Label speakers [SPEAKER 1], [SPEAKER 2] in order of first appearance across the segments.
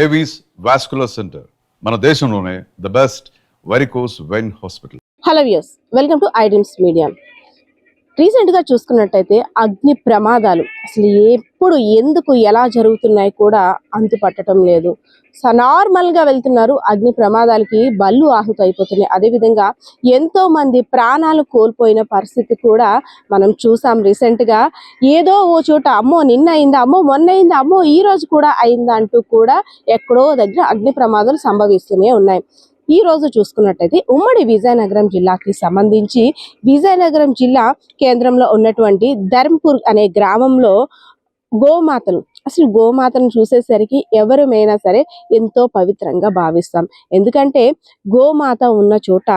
[SPEAKER 1] Avis vascular centre మన దేశంలోనే the best varicose vein hospital.
[SPEAKER 2] Hello viewers, welcome to iDreams media. రీసెంట్గా చూసుకున్నట్టయితే అగ్ని ప్రమాదాలు అసలు ఎప్పుడు ఎందుకు ఎలా జరుగుతున్నాయి కూడా అంతుపట్టడం లేదు. నార్మల్గా వెళ్తున్నారు, అగ్ని ప్రమాదాలకి బళ్ళు ఆహుతి అయిపోతున్నాయి. అదేవిధంగా ఎంతో మంది ప్రాణాలు కోల్పోయిన పరిస్థితి కూడా మనం చూసాం రీసెంట్గా. ఏదో ఓ చోట అమ్మో నిన్న అయిందా, అమ్మో మొన్న అయిందా, అమ్మో ఈ రోజు కూడా అయిందా అంటూ కూడా ఎక్కడో దగ్గర అగ్ని ప్రమాదాలు సంభవిస్తూనే ఉన్నాయి. ఈ రోజు చూసుకున్నట్టయితే ఉమ్మడి విజయనగరం జిల్లాకి సంబంధించి విజయనగరం జిల్లా కేంద్రంలో ఉన్నటువంటి ధర్మపూర్ అనే గ్రామంలో గోమాతలు, అసలు గోమాతను చూసేసరికి ఎవరమైనా సరే ఎంతో పవిత్రంగా భావిస్తాం. ఎందుకంటే గోమాత ఉన్న చోట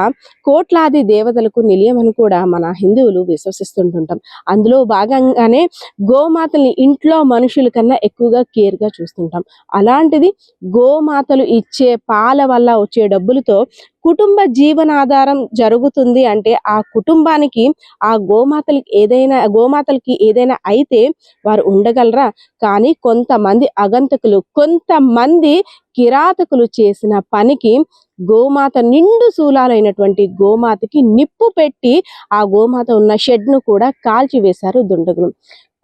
[SPEAKER 2] కోట్లాది దేవతలకు నిలయం అని కూడా మన హిందువులు విశ్వసిస్తుంటుంటాం. అందులో భాగంగానే గోమాతల్ని ఇంట్లో మనుషుల కన్నా ఎక్కువగా కేర్గా చూస్తుంటాం. అలాంటిది గోమాతలు ఇచ్చే పాల వల్ల వచ్చే డబ్బులతో కుటుంబ జీవనాధారం జరుగుతుంది అంటే ఆ కుటుంబానికి ఆ గోమాతలకి ఏదైనా అయితే వారు ఉండగలరా? కానీ కొంతమంది అగంతకులు, కొంతమంది కిరాతకులు చేసిన పనికి గోమాత నిండు శూలాలైనటువంటి గోమాతకి నిప్పు పెట్టి ఆ గోమాత ఉన్న షెడ్ను కూడా కాల్చివేశారు దుండగులు.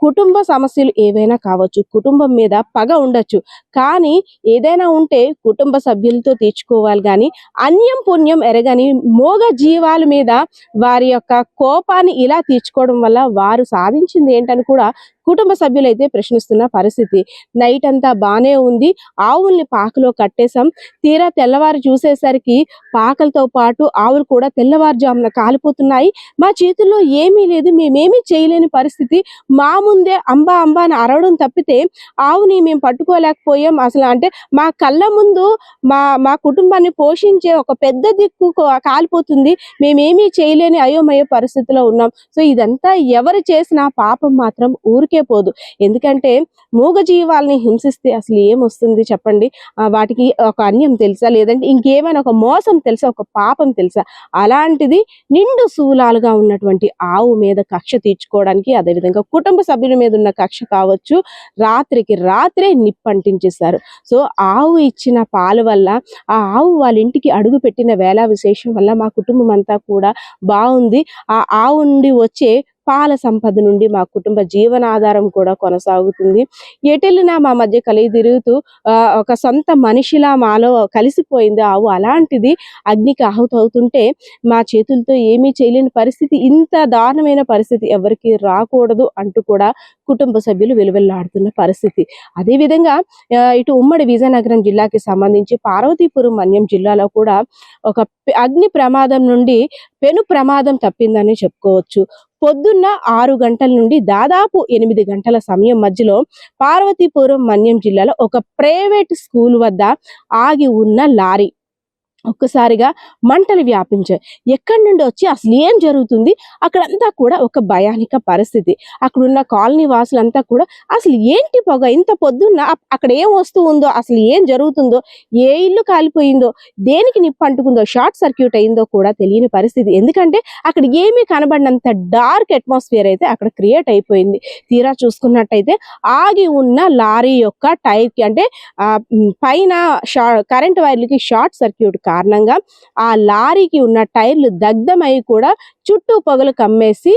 [SPEAKER 2] కుటుంబ సమస్యలు ఏవైనా కావచ్చు, కుటుంబం మీద పగ ఉండొచ్చు, కానీ ఏదైనా ఉంటే కుటుంబ సభ్యులతో తీర్చుకోవాలి. కానీ అన్యం పుణ్యం ఎరగని మోగ జీవాల మీద వారి యొక్క కోపాన్ని ఇలా తీర్చుకోవడం వల్ల వారు సాధించింది ఏంటని కూడా కుటుంబ సభ్యులైతే ప్రశ్నిస్తున్న పరిస్థితి. నైట్ అంతా బానే ఉంది, ఆవుల్ని పాకలో కట్టేశాం, తీరా తెల్లవారు చూసేసరికి పాకలతో పాటు ఆవులు కూడా తెల్లవారుజామున కాలిపోతున్నాయి, మా చేతుల్లో ఏమీ లేదు, మేమేమీ చేయలేని పరిస్థితి, మా ముందే అంబా అంబా అని అరవడం తప్పితే ఆవుని మేము పట్టుకోలేకపోయాం. అసలు అంటే మా కళ్ళ ముందు మా కుటుంబాన్ని పోషించే ఒక పెద్ద దిక్కు కాలిపోతుంది, మేమేమీ చేయలేని అయోమయ పరిస్థితిలో ఉన్నాం. సో ఇదంతా ఎవరు చేసిన పాపం మాత్రం ఊరికే పోదు. ఎందుకంటే మూగ జీవాలని హింసిస్తే అసలు ఏమొస్తుంది చెప్పండి? వాటికి ఒక అన్యం తెలుసా, లేదంటే ఇంకేమైనా ఒక మోసం తెలుసా, ఒక పాపం తెలుసా? అలాంటిది నిండు శూలాలుగా ఉన్నటువంటి ఆవు మీద కక్ష తీర్చుకోవడానికి, అదేవిధంగా కుటుంబ సభ్యుల మీద ఉన్న కక్ష కావచ్చు, రాత్రికి రాత్రే నిప్పంటించేశారు. సో ఆవు ఇచ్చిన పాలు వల్ల, ఆ ఆవు వాళ్ళ ఇంటికి అడుగు పెట్టిన వేళ విశేషం వల్ల మా కుటుంబం అంతా కూడా బాగుంది, ఆ ఆవు నుండి వచ్చే పాల సంపద నుండి మా కుటుంబ జీవనాధారం కూడా కొనసాగుతుంది, ఎటెళ్ళినా మా మధ్య కలిగి తిరుగుతూ ఒక సొంత మనిషిలా మాలో కలిసిపోయింది ఆవు. అలాంటిది అగ్నికి ఆహుతి అవుతుంటే మా చేతులతో ఏమీ చేయలేని పరిస్థితి, ఇంత దారుణమైన పరిస్థితి ఎవరికి రాకూడదు అంటూ కూడా కుటుంబ సభ్యులు వెలువెల్లాడుతున్న పరిస్థితి. అదేవిధంగా ఇటు ఉమ్మడి విజయనగరం జిల్లాకి సంబంధించి పార్వతీపురం మన్యం జిల్లాలో కూడా ఒక అగ్ని ప్రమాదం నుండి పెను ప్రమాదం తప్పిందని చెప్పుకోవచ్చు. పొద్దున్న 6 గంటల నుండి దాదాపు 8 గంటల సమయం మధ్యలో పార్వతీపురం మన్యం జిల్లాలో ఒక ప్రైవేట్ స్కూల్ వద్ద ఆగి ఉన్న లారీ ఒక్కసారిగా మంటలు వ్యాపించాయి. ఎక్కడి నుండి వచ్చి అసలు ఏం జరుగుతుంది అక్కడంతా కూడా ఒక భయానిక పరిస్థితి. అక్కడున్న కాలనీ వాసులంతా కూడా అసలు ఏంటి పొగ, ఇంత పొద్దున్న అక్కడ ఏం వస్తూ ఉందో, అసలు ఏం జరుగుతుందో, ఏ ఇల్లు కాలిపోయిందో, దేనికి నిప్పు అంటుకుందో, షార్ట్ సర్క్యూట్ అయిందో కూడా తెలియని పరిస్థితి. ఎందుకంటే అక్కడ ఏమీ కనబడినంత డార్క్ అట్మాస్ఫియర్ అయితే అక్కడ క్రియేట్ అయిపోయింది. తీరా చూసుకున్నట్టయితే ఆగి ఉన్న లారీ యొక్క టైర్కి అంటే పైన కరెంట్ వైర్లకి షార్ట్ సర్క్యూట్ కారణంగా ఆ లారీకి ఉన్న టైర్లు దగ్ధమై కూడా చుట్టూ పొగలు కమ్మేసి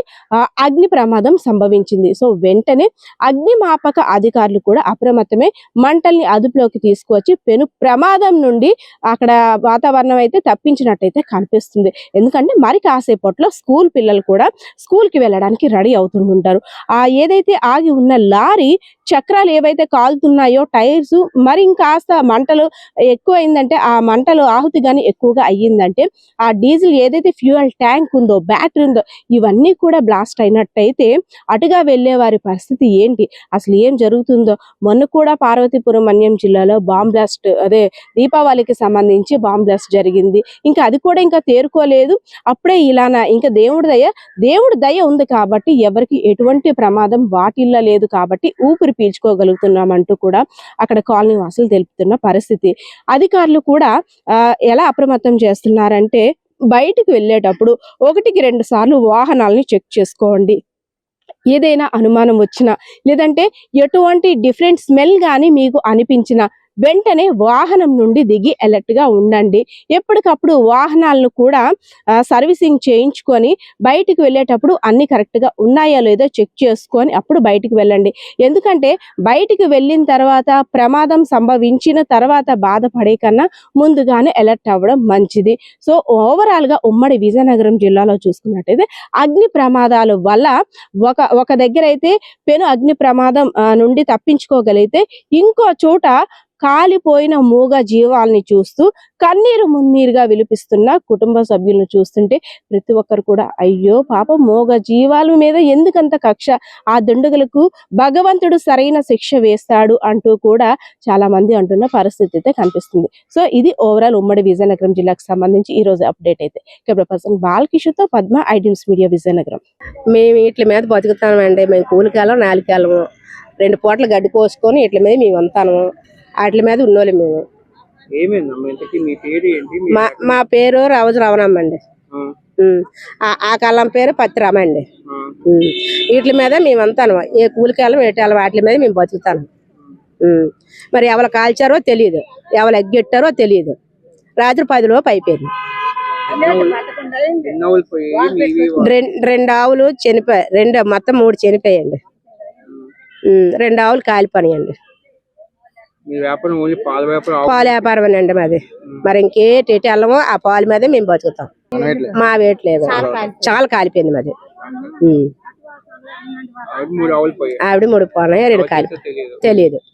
[SPEAKER 2] అగ్ని ప్రమాదం సంభవించింది. సో వెంటనే అగ్నిమాపక అధికారులు కూడా అప్రమత్తమే మంటల్ని అదుపులోకి తీసుకువచ్చి పెను ప్రమాదం నుండి అక్కడ వాతావరణం అయితే తప్పించినట్టయితే కనిపిస్తుంది. ఎందుకంటే మరి కాసేపట్లో స్కూల్ పిల్లలు కూడా స్కూల్కి వెళ్ళడానికి రెడీ అవుతుంటారు. ఏదైతే ఆగి ఉన్న లారీ చక్రాలు ఏవైతే కాలుతున్నాయో, టైర్స్ మరి ఇంకాస్త మంటలు ఎక్కువైందంటే, ఆ మంటలు ఆహుతి కానీ ఎక్కువగా అయ్యిందంటే ఆ డీజిల్ ఏదైతే ఫ్యూయల్ ట్యాంక్ ఉందో, బ్యాటరీ ఉందో, ఇవన్నీ కూడా బ్లాస్ట్ అయినట్టయితే అటుగా వెళ్ళే వారి పరిస్థితి ఏంటి, అసలు ఏం జరుగుతుందో. మొన్న కూడా పార్వతీపురం మన్యం జిల్లాలో బాంబ్ బ్లాస్ట్, అదే దీపావళికి సంబంధించి బాంబ్ బ్లాస్ట్ జరిగింది. ఇంకా అది కూడా ఇంకా తేరుకోలేదు. అప్పుడే ఇలానా, ఇంకా దేవుడి దయ ఉంది కాబట్టి ఎవరికి ఎటువంటి ప్రమాదం వాటిల్లో లేదు కాబట్టి ఊపిరి పీల్చుకోగలుగుతున్నామంటూ కూడా అక్కడ కాలనీ వాసులు తెలుపుతున్న పరిస్థితి. అధికారులు కూడా ఎలా అప్రమత్తం చేస్తున్నారంటే, బయటికి వెళ్ళేటప్పుడు 1-2 సార్లు వాహనాలని చెక్ చేసుకోండి. ఏదైనా అనుమానం వచ్చినా, లేదంటే ఎటువంటి డిఫరెంట్ స్మెల్ కానీ మీకు అనిపించిన వెంటనే వాహనం నుండి దిగి alert గా ఉండండి. ఎప్పటికప్పుడు వాహనాలను కూడా సర్వీసింగ్ చేయించుకొని బయటికి వెళ్ళేటప్పుడు అన్ని కరెక్ట్ గా ఉన్నాయో లేదో చెక్ చేసుకొని అప్పుడు బయటికి వెళ్ళండి. ఎందుకంటే బయటికి వెళ్ళిన తర్వాత ప్రమాదం సంభవించిన తర్వాత బాధపడే కన్నా ముందుగానే అలర్ట్ అవ్వడం మంచిది. సో ఓవరాల్ గా ఉమ్మడి విజయనగరం జిల్లాలో చూసుకున్నట్టయితే అగ్ని ప్రమాదాల వల్ల ఒక దగ్గర అయితే పెను అగ్ని ప్రమాదం నుండి తప్పించుకోగలిగితే ఇంకో చోట కాలిపోయిన మూగ జీవాల్ని చూస్తూ కన్నీరు మున్నీరుగా విలిపిస్తున్న కుటుంబ సభ్యులను చూస్తుంటే ప్రతి ఒక్కరు కూడా అయ్యో పాపం మూగ జీవాల మీద ఎందుకంత కక్ష, ఆ దుండగులకు భగవంతుడు సరైన శిక్ష వేస్తాడు అంటూ కూడా చాలా మంది అంటున్న పరిస్థితి అయితే కనిపిస్తుంది. సో ఇది ఓవరాల్ ఉమ్మడి విజయనగరం జిల్లాకు సంబంధించి ఈ రోజు అప్డేట్ అయితే. కెమెరా పర్సన్ బాలకిషోర్తో పద్మ, ఐడ్రీమ్స్ మీడియా, విజయనగరం.
[SPEAKER 3] మేము వీటి మీద బతుకుతామండి. మేము కూలికాలం 4 కాలము 2 పూటలు గడ్డి కోసుకొని వీటి మీద మేము అంతాను వాటి మీద ఉన్నోళ్ళు మేము.
[SPEAKER 4] ఏమైందమ్మా ఇంతకీ మీ పేరు ఏంటి?
[SPEAKER 3] మా పేరు రావజు రవణమ్మ అండి. ఆ కాలం పేరు పత్తిరామ అండి. వీటి మీద మేము అంతాను ఏ కూలికాలం ఏటాలం వాటి మీద మేము బతుకుతాను. మరి ఎవరు కాల్చారో తెలియదు, ఎవరు ఎగ్గెట్టారో తెలియదు. రాత్రి 10 లోపు అయిపోయింది. రెండు ఆవులు చనిపోయాయి, మొత్తం 3 చనిపోయాయండి. 2 ఆవులు కాలిపోయాయండి. పాల వ్యాపారం అండి మాది. మరి ఇంకేటి వెళ్ళమో ఆ పాలు మీద మేము బతుకుతాం. మా వేయట్లేదు, చాలా కాలిపోయింది మాది. ఆవిడ 3 పోయినాయి, 2 కాలిపోయి తెలియదు.